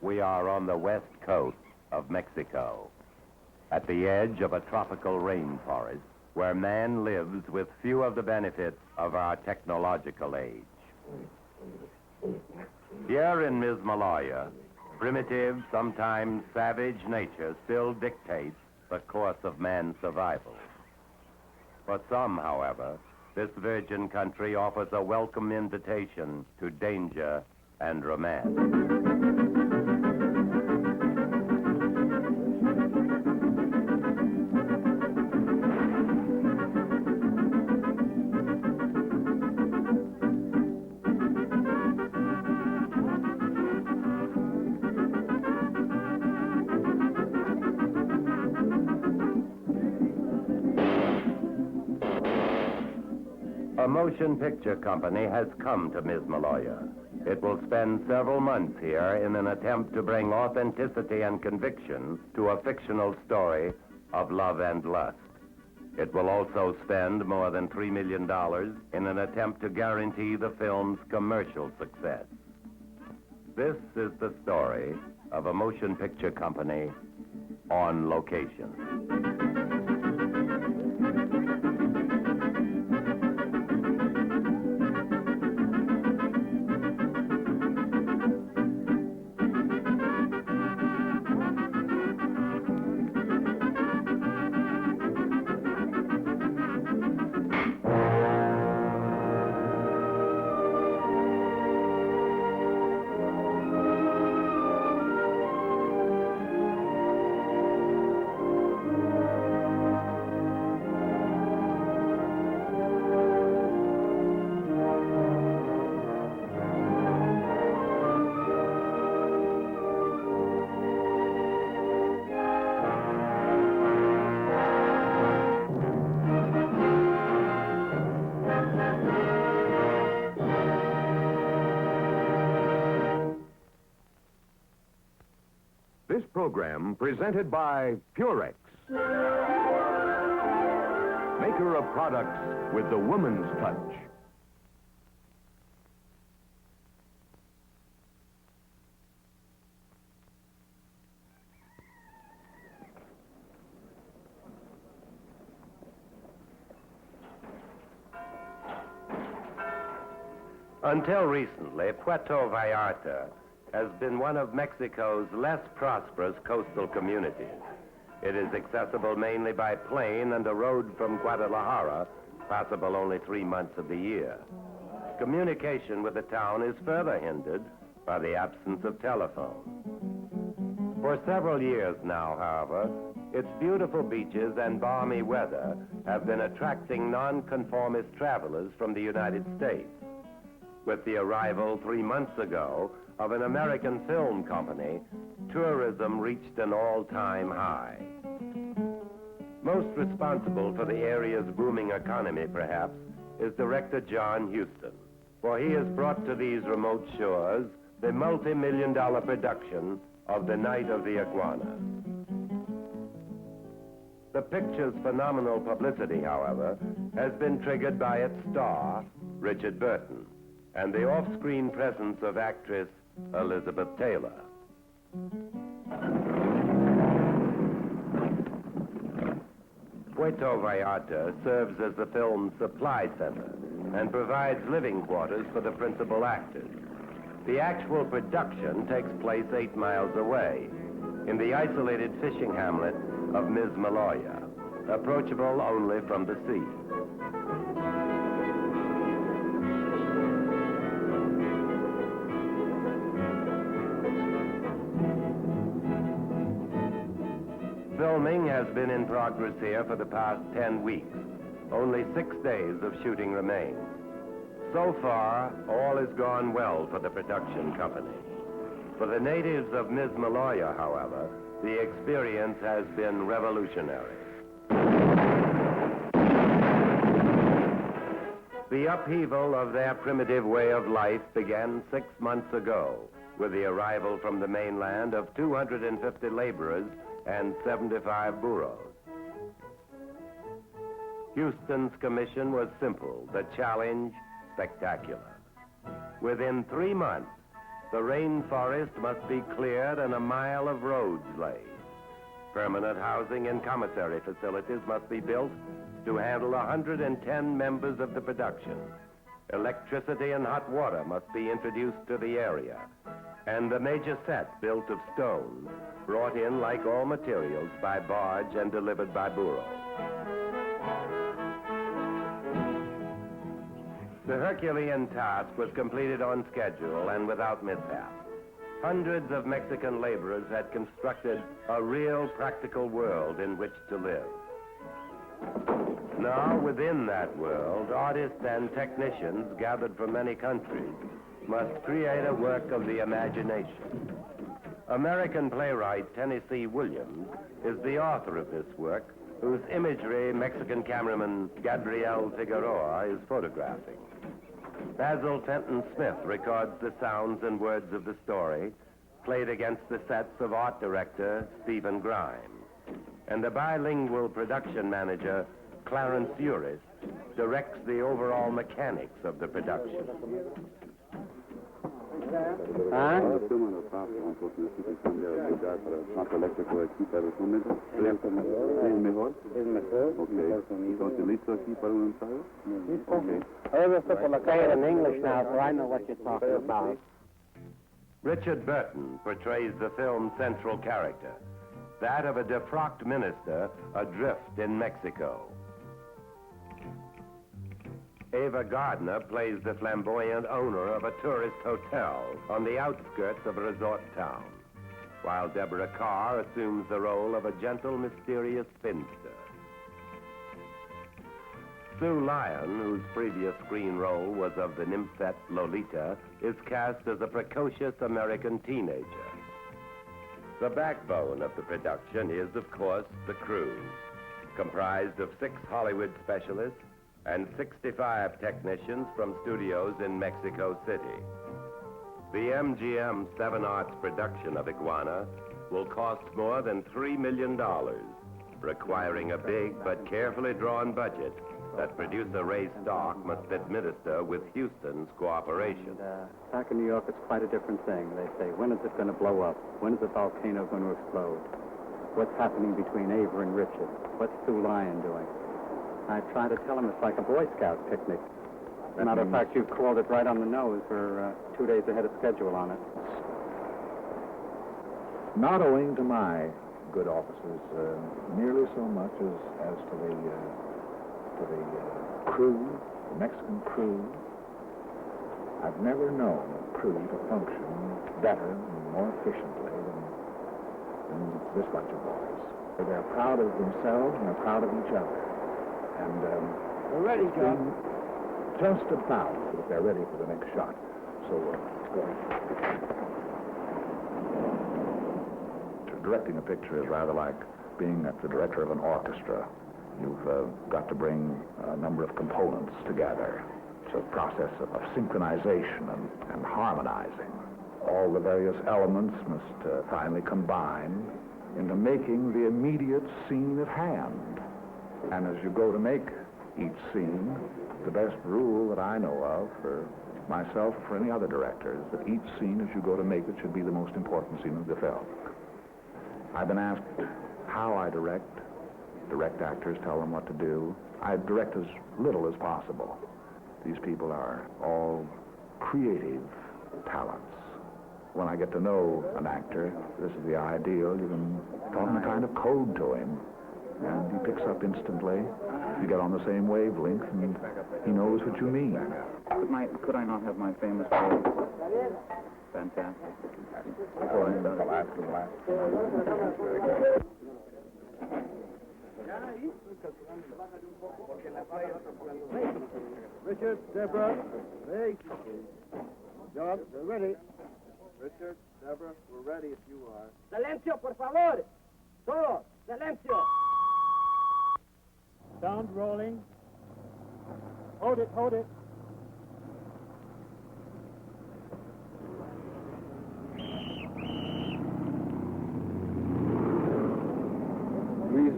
We are on the west coast of Mexico, at the edge of a tropical rainforest where man lives with few of the benefits of our technological age. Here in Mismaloya, primitive, sometimes savage nature still dictates the course of man's survival. For some, however, this virgin country offers a welcome invitation to danger and romance. A motion picture company has come to Mismaloya. It will spend several months here in an attempt to bring authenticity and conviction to a fictional story of love and lust. It will also spend more than $3 million in an attempt to guarantee the film's commercial success. This is the story of a motion picture company on location. This program presented by Purex, maker of products with the woman's touch. Until recently, Puerto Vallarta has been one of Mexico's less prosperous coastal communities. It is accessible mainly by plane and a road from Guadalajara, passable only 3 months of the year. Communication with the town is further hindered by the absence of telephone. For several years now, however, its beautiful beaches and balmy weather have been attracting nonconformist travelers from the United States. With the arrival 3 months ago of an American film company, tourism reached an all-time high. Most responsible for the area's booming economy, perhaps, is director John Huston, for he has brought to these remote shores the multi-million-dollar production of The Night of the Iguana. The picture's phenomenal publicity, however, has been triggered by its star, Richard Burton, and the off-screen presence of actress Elizabeth Taylor. Puerto Vallarta serves as the film's supply center and provides living quarters for the principal actors. The actual production takes place 8 miles away, in the isolated fishing hamlet of Mismaloya, approachable only from the sea. Filming has been in progress here for the past 10 weeks. Only 6 days of shooting remain. So far, all has gone well for the production company. For the natives of Mismaloya, however, the experience has been revolutionary. The upheaval of their primitive way of life began 6 months ago with the arrival from the mainland of 250 laborers and 75 burros. Huston's commission was simple, the challenge spectacular. Within 3 months, The rainforest must be cleared and a mile of roads laid. Permanent housing and commissary facilities must be built to handle 110 members of the production. Electricity and hot water must be introduced to the area. And the major set, built of stone, brought in like all materials by barge and delivered by burro. The Herculean task was completed on schedule and without mishap. Hundreds of Mexican laborers had constructed a real practical world in which to live. Now, within that world, artists and technicians gathered from many countries must create a work of the imagination. American playwright Tennessee Williams is the author of this work, whose imagery Mexican cameraman Gabriel Figueroa is photographing. Basil Fenton Smith records the sounds and words of the story, played against the sets of art director Stephen Grimes. And the bilingual production manager, Clarence Uris, directs the overall mechanics of the production. In English now, so I know what you're talking about. Richard Burton portrays the film's central character, that of a defrocked minister adrift in Mexico. Ava Gardner plays the flamboyant owner of a tourist hotel on the outskirts of a resort town, while Deborah Kerr assumes the role of a gentle, mysterious spinster. Sue Lyon, whose previous screen role was of the nymphette Lolita, is cast as a precocious American teenager. The backbone of the production is, of course, the crew, comprised of 6 Hollywood specialists and 65 technicians from studios in Mexico City. The MGM 7 Arts production of Iguana will cost more than $3 million, requiring a big but carefully drawn budget that producer Ray Stark must administer with Huston's cooperation. Back in New York, it's quite a different thing. They say, when is it going to blow up? When is the volcano going to explode? What's happening between Ava and Richard? What's Sue Lyon doing? I try to tell him it's like a Boy Scout picnic. Matter of fact, you've called it right on the nose. We're 2 days ahead of schedule on it. Not owing to my good offices nearly so much as to the crew, the Mexican crew. I've never known a crew to function better and more efficiently than this bunch of boys. They're proud of themselves and they're proud of each other. And we're ready, John. Just about that they're ready for the next shot. So go ahead. Directing a picture is rather like being the director of an orchestra. You've got to bring a number of components together. It's a process of synchronization and harmonizing. All the various elements must finally combine into making the immediate scene at hand. And as you go to make each scene, the best rule that I know of for myself or for any other director is that each scene, as you go to make it, should be the most important scene of the film. I've been asked how I direct. Direct actors tell them what to do. I direct as little as possible. These people are all creative talents. When I get to know an actor, this is the ideal. You can talk in a kind of code to him, and he picks up instantly. You get on the same wavelength, and he knows what you mean. Could I not have my famous pose? Fantastic. Richard, Deborah, hey. John, they're ready. Richard, Deborah, we're ready if you are. Silencio, por favor. Todos, silencio. Sound rolling. Hold it, hold it. Luis,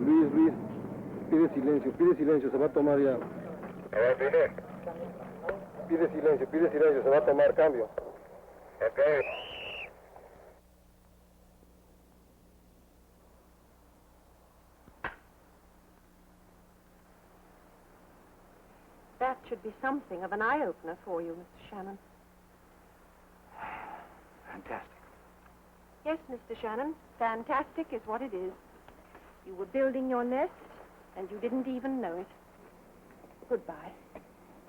pide silencio, se va a tomar ya. Pide silencio, se va a tomar cambio. Okay. That should be something of an eye-opener for you, Mr. Shannon. Fantastic. Yes, Mr. Shannon, fantastic is what it is. You were building your nest, and you didn't even know it. Goodbye.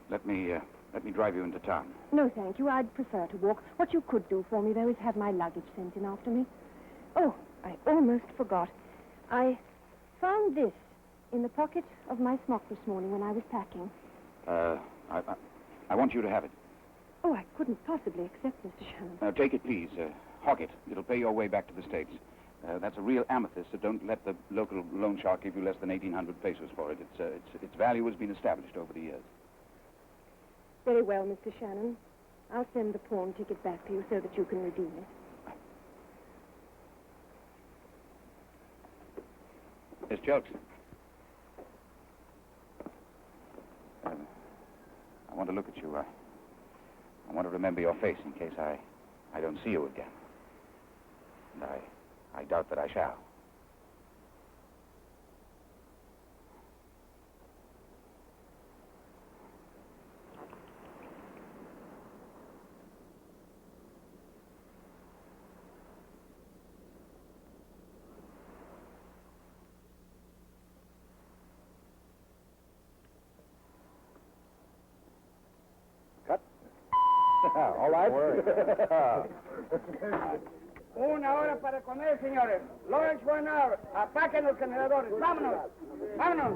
Let me drive you into town. No, thank you. I'd prefer to walk. What you could do for me, though, is have my luggage sent in after me. Oh, I almost forgot. I found this in the pocket of my smock this morning when I was packing. I want you to have it. Oh, I couldn't possibly accept, Mr. Shannon. Take it, please. Hog it. It'll pay your way back to the States. That's a real amethyst, so don't let the local loan shark give you less than 1,800 pesos for it. Its value has been established over the years. Very well, Mr. Shannon. I'll send the pawn ticket back to you so that you can redeem it. Miss Jelks. I want to look at you. I want to remember your face in case I don't see you again. And I doubt that I shall. All right. Una hora para comer, señores. Lunch for an hour. Apaquen los generadores. Vámonos. Vámonos.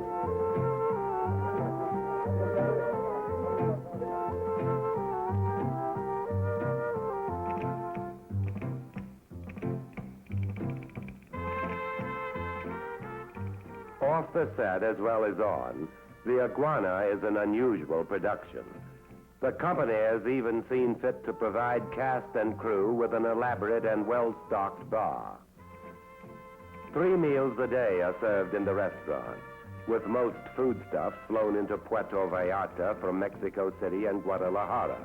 Off the set as well as on, the Iguana is an unusual production. The company has even seen fit to provide cast and crew with an elaborate and well-stocked bar. 3 meals a day are served in the restaurant, with most foodstuffs flown into Puerto Vallarta from Mexico City and Guadalajara.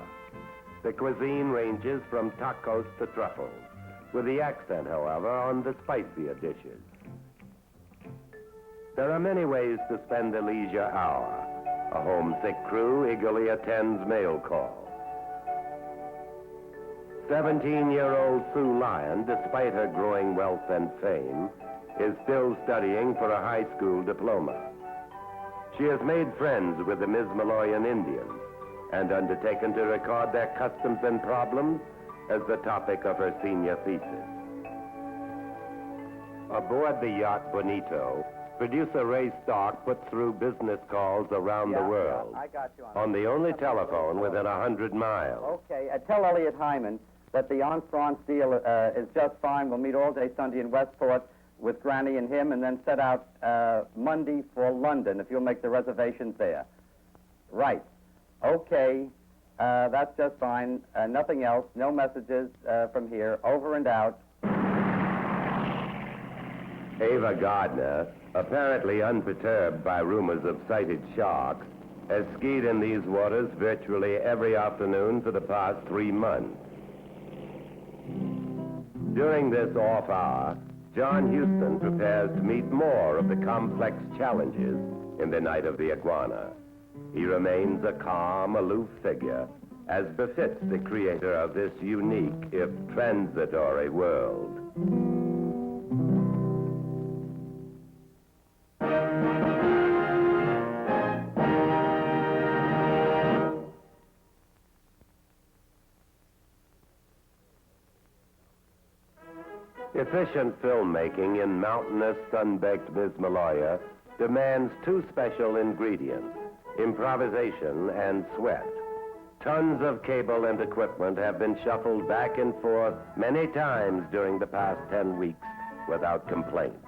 The cuisine ranges from tacos to truffles, with the accent, however, on the spicier dishes. There are many ways to spend a leisure hour. A homesick crew eagerly attends mail call. 17-year-old Sue Lyon, despite her growing wealth and fame, is still studying for a high school diploma. She has made friends with the Mismaloyan Indians and undertaken to record their customs and problems as the topic of her senior thesis. Aboard the yacht Bonito, producer Ray Stark puts through business calls around the world. I got you on the only telephone within 100 miles. Okay, tell Elliot Hyman that the Armstrong deal is just fine. We'll meet all day Sunday in Westport with Granny and him, and then set out Monday for London, if you'll make the reservations there. Right. Okay, that's just fine. Nothing else. No messages from here. Over and out. Ava Gardner, apparently unperturbed by rumors of sighted sharks, has skied in these waters virtually every afternoon for the past 3 months. During this off hour, John Huston prepares to meet more of the complex challenges in the night of the Iguana. He remains a calm, aloof figure, as befits the creator of this unique, if transitory, world. Efficient filmmaking in mountainous, sun-baked Mismaloya demands 2 special ingredients, improvisation and sweat. Tons of cable and equipment have been shuffled back and forth many times during the past 10 weeks without complaint.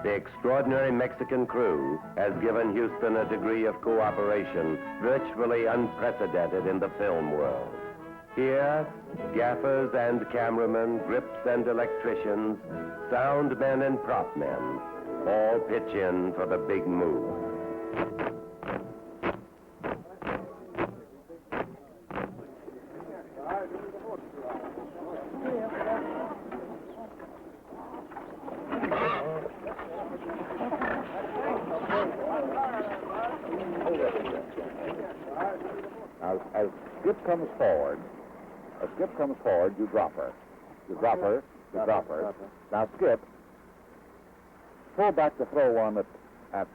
The extraordinary Mexican crew has given Huston a degree of cooperation virtually unprecedented in the film world. Here, gaffers and cameramen, grips and electricians, sound men and prop men, all pitch in for the big move. skip comes forward, you drop her. You drop her. Now, Skip, pull back the throw one at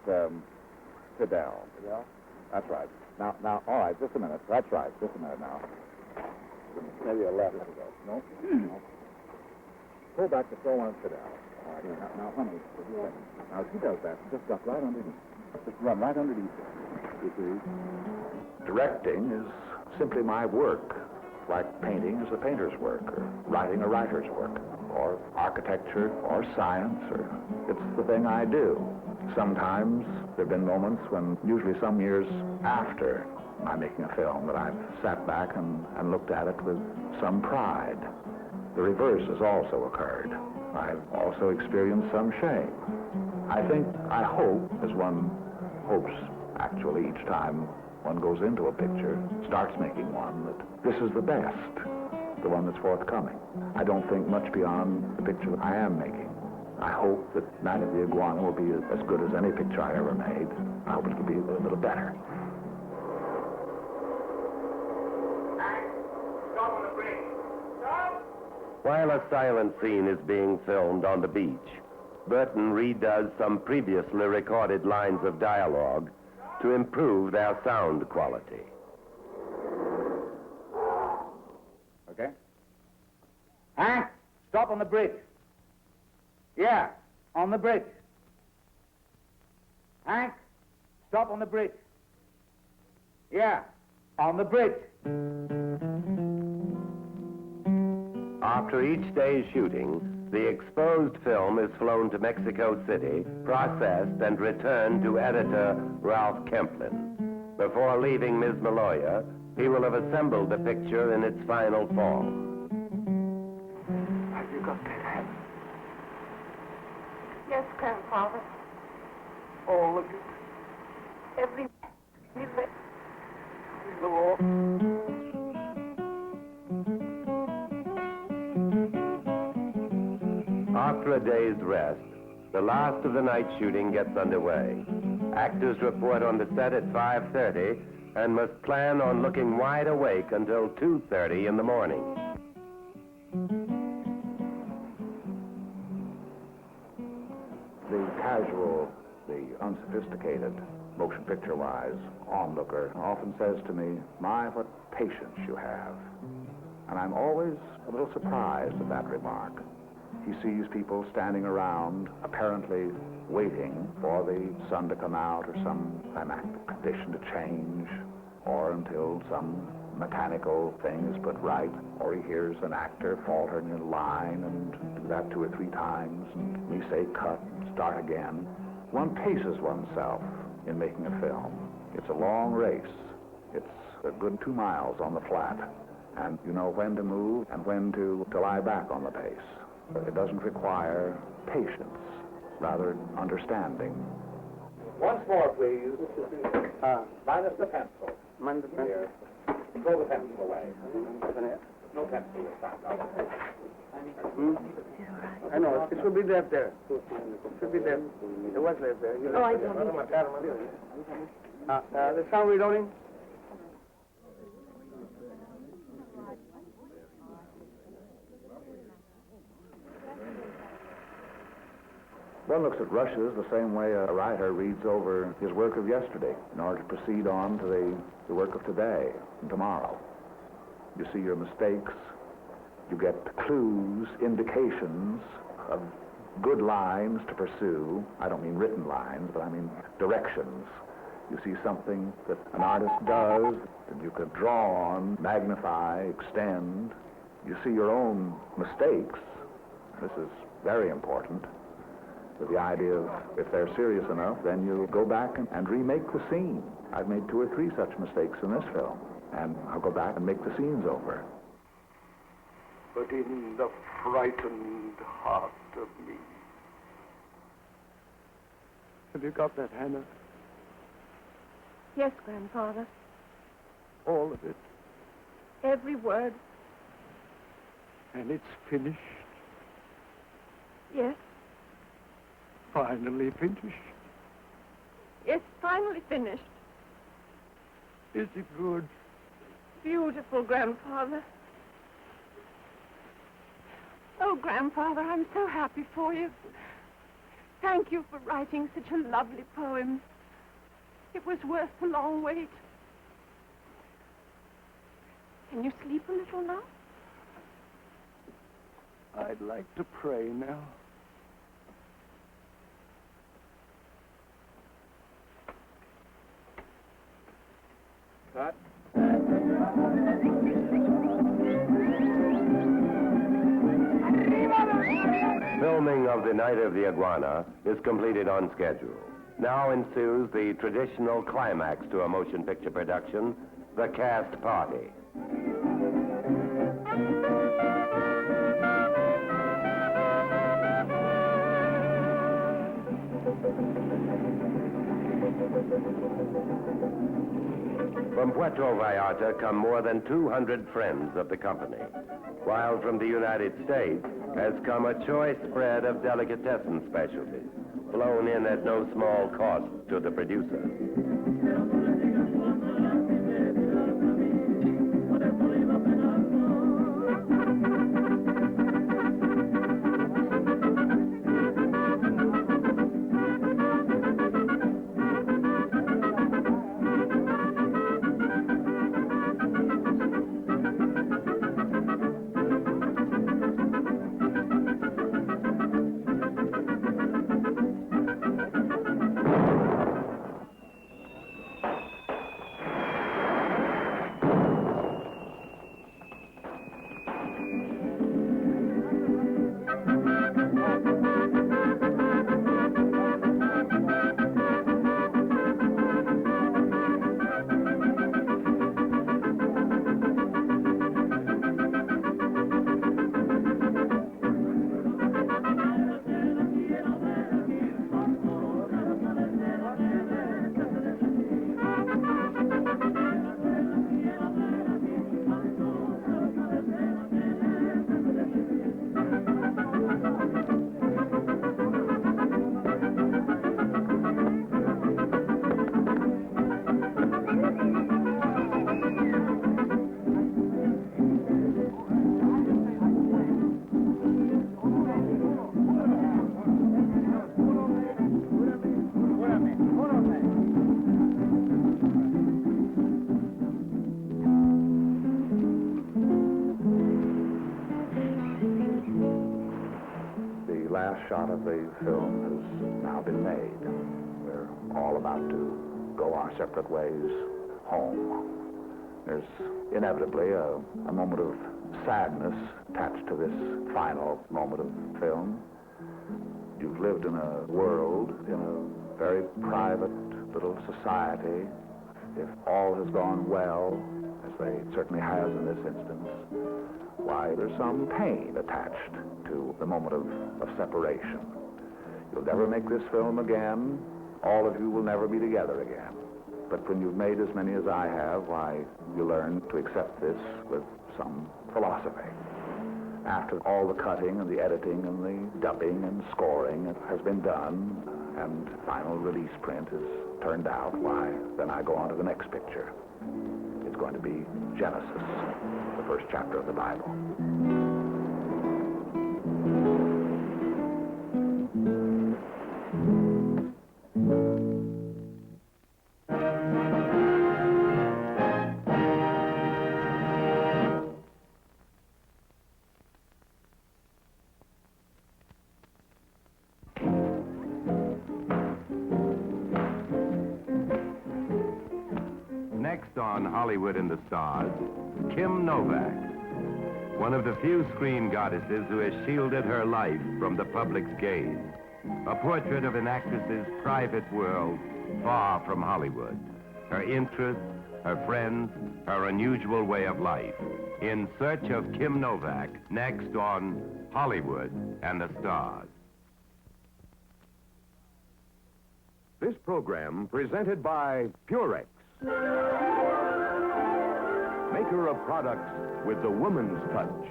Fidel. Yeah? That's right. Now, all right, just a minute. That's right, just a minute now. Maybe a left. No? No. Pull back the throw one at Fidel. All right, now, honey, just a second. Now, she does that. Just duck right underneath. Just run right underneath it. You see? Directing is simply my work, like painting is a painter's work, or writing a writer's work, or architecture, or science, or it's the thing I do. Sometimes there have been moments when, usually some years after I'm making a film, that I've sat back and looked at it with some pride. The reverse has also occurred. I've also experienced some shame. I hope, as one hopes actually each time one goes into a picture, starts making one, that this is the best, the one that's forthcoming. I don't think much beyond the picture that I am making. I hope that Night of the Iguana will be as good as any picture I ever made. I hope it will be a little better. Stop on the bridge. Stop! While a silent scene is being filmed on the beach, Burton redoes some previously recorded lines of dialogue to improve their sound quality. Okay? Hank, stop on the bridge. Yeah, on the bridge. Hank, stop on the bridge. Yeah, on the bridge. After each day's shooting, the exposed film is flown to Mexico City, processed, and returned to editor Ralph Kemplin. Before leaving Ms. Maloya, he will have assembled the picture in its final form. Have you got that hat? Yes, Grandfather. All of it? Every minute. The war? After a day's rest, the last of the night shooting gets underway. Actors report on the set at 5:30 and must plan on looking wide awake until 2:30 in the morning. The casual, the unsophisticated, motion picture-wise onlooker often says to me, "My, what patience you have." And I'm always a little surprised at that remark. He sees people standing around, apparently waiting for the sun to come out or some climatic condition to change, or until some mechanical thing is put right, or he hears an actor faltering in line and do that 2 or 3 times, and we say cut and start again. One paces oneself in making a film. It's a long race. It's a good 2 miles on the flat, and you know when to move and when to lie back on the pace. It doesn't require patience, rather understanding. Once more, please. Minus the pencil. Minus the pencil? Here. Throw the pencil away. No pencil this time. I know. It should be left there. It should be there. It was left there. Oh, I don't. The sound reloading? One looks at rushes the same way a writer reads over his work of yesterday in order to proceed on to the work of today and tomorrow. You see your mistakes, you get clues, indications of good lines to pursue. I don't mean written lines, but I mean directions. You see something that an artist does that you could draw on, magnify, extend. You see your own mistakes. This is very important. With the idea of, if they're serious enough, then you go back and remake the scene. I've made 2 or 3 such mistakes in this film, and I'll go back and make the scenes over. But in the frightened heart of me. Have you got that, Hannah? Yes, Grandfather. All of it. Every word. And it's finished? Yes. Finally finished? Yes, finally finished. Is it good? beautiful, Grandfather. Oh, Grandfather, I'm so happy for you. Thank you for writing such a lovely poem. It was worth the long wait. Can you sleep a little now? I'd like to pray now. Cut. Filming of The Night of the Iguana is completed on schedule. Now ensues the traditional climax to a motion picture production, the cast party. From Puerto Vallarta come more than 200 friends of the company, while from the United States has come a choice spread of delicatessen specialties, flown in at no small cost to the producer. Shot of the film has now been made. We're all about to go our separate ways home. There's inevitably a moment of sadness attached to this final moment of film. You've lived in a world, in a very private little society. If all has gone well, as it certainly has in this instance, why, there's some pain attached to the moment of separation. You'll never make this film again. All of you will never be together again. But when you've made as many as I have, why, you learn to accept this with some philosophy. After all the cutting and the editing and the dubbing and scoring has been done, and final release print is turned out, why, then I go on to the next picture. It's going to be Genesis, the first chapter of the Bible. Next on Hollywood and the Stars, Kim Novak, one of the few screen goddesses who has shielded her life from the public's gaze. A portrait of an actress's private world far from Hollywood. Her interests, her friends, her unusual way of life. In Search of Kim Novak, next on Hollywood and the Stars. This program presented by Purex, maker of products with the woman's touch.